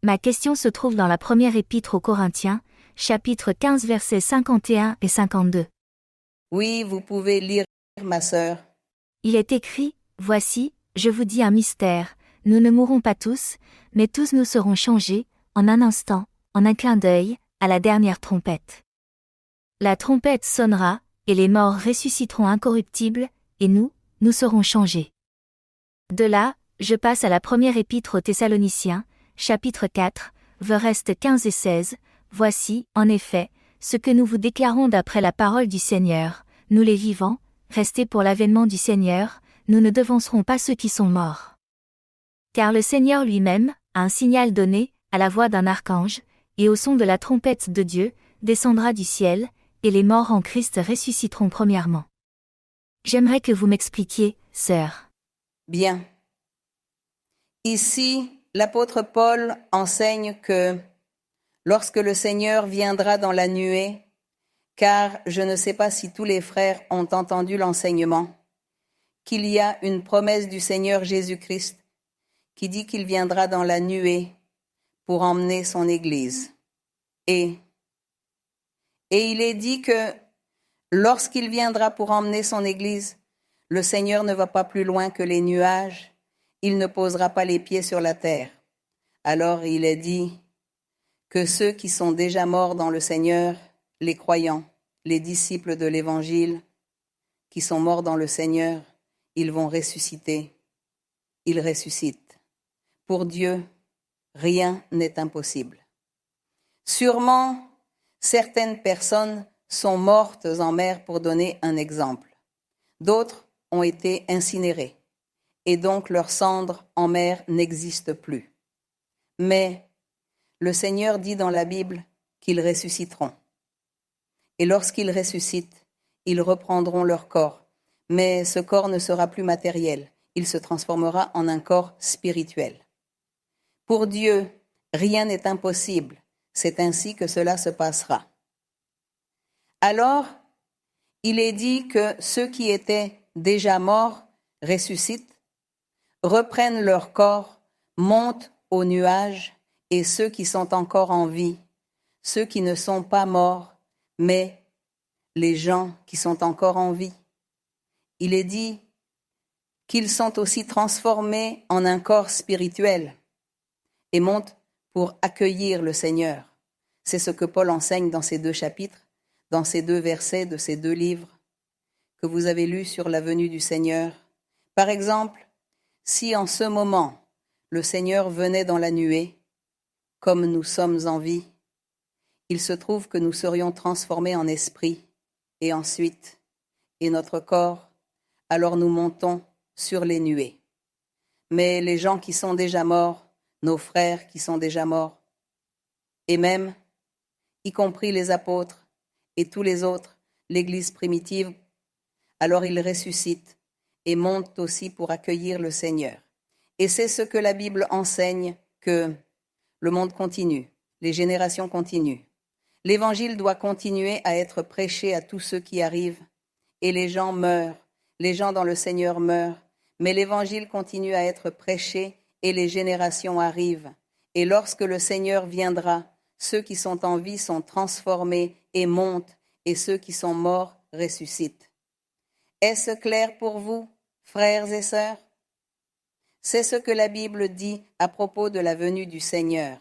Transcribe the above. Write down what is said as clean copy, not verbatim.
Ma question se trouve dans la première épître aux Corinthiens, chapitre 15 versets 51 et 52. Oui, vous pouvez lire, ma sœur. Il est écrit, « Voici, je vous dis un mystère, nous ne mourrons pas tous, mais tous nous serons changés, en un instant, en un clin d'œil, à la dernière trompette. La trompette sonnera, et les morts ressusciteront incorruptibles, et nous serons changés. » De là, je passe à la première épître aux Thessaloniciens, chapitre 4, versets 15 et 16, « Voici, en effet, ce que nous vous déclarons d'après la parole du Seigneur, nous les vivants, restés pour l'avènement du Seigneur, nous ne devancerons pas ceux qui sont morts. Car le Seigneur lui-même, a un signal donné, à la voix d'un archange, et au son de la trompette de Dieu, descendra du ciel, et les morts en Christ ressusciteront premièrement. » J'aimerais que vous m'expliquiez, sœur. Bien. Ici, l'apôtre Paul enseigne que lorsque le Seigneur viendra dans la nuée, car je ne sais pas si tous les frères ont entendu l'enseignement, qu'il y a une promesse du Seigneur Jésus-Christ qui dit qu'il viendra dans la nuée pour emmener son Église. Et il est dit que lorsqu'il viendra pour emmener son Église, le Seigneur ne va pas plus loin que les nuages, il ne posera pas les pieds sur la terre. Alors il est dit que ceux qui sont déjà morts dans le Seigneur, les croyants, les disciples de l'Évangile, qui sont morts dans le Seigneur, ils vont ressusciter. Ils ressuscitent. Pour Dieu, rien n'est impossible. Sûrement, certaines personnes sont mortes en mer pour donner un exemple. D'autres ont été incinérées, et donc leurs cendres en mer n'existent plus. Mais le Seigneur dit dans la Bible qu'ils ressusciteront. Et lorsqu'ils ressuscitent, ils reprendront leur corps. Mais ce corps ne sera plus matériel. Il se transformera en un corps spirituel. Pour Dieu, rien n'est impossible. C'est ainsi que cela se passera. Alors, il est dit que ceux qui étaient déjà morts ressuscitent, reprennent leur corps, montent aux nuages, et ceux qui sont encore en vie, ceux qui ne sont pas morts, mais les gens qui sont encore en vie. Il est dit qu'ils sont aussi transformés en un corps spirituel et montent pour accueillir le Seigneur. C'est ce que Paul enseigne dans ces 2 chapitres, dans ces 2 versets de ces 2 livres que vous avez lus sur la venue du Seigneur. Par exemple, si en ce moment, le Seigneur venait dans la nuée, comme nous sommes en vie, il se trouve que nous serions transformés en esprit, et ensuite, et notre corps, alors nous montons sur les nuées. Mais les gens qui sont déjà morts, nos frères qui sont déjà morts, et même, y compris les apôtres et tous les autres, l'Église primitive, alors ils ressuscitent et montent aussi pour accueillir le Seigneur. Et c'est ce que la Bible enseigne, que le monde continue, les générations continuent. L'Évangile doit continuer à être prêché à tous ceux qui arrivent, et les gens meurent, les gens dans le Seigneur meurent, mais l'Évangile continue à être prêché et les générations arrivent. Et lorsque le Seigneur viendra, ceux qui sont en vie sont transformés et montent, et ceux qui sont morts ressuscitent. Est-ce clair pour vous, frères et sœurs? C'est ce que la Bible dit à propos de la venue du Seigneur.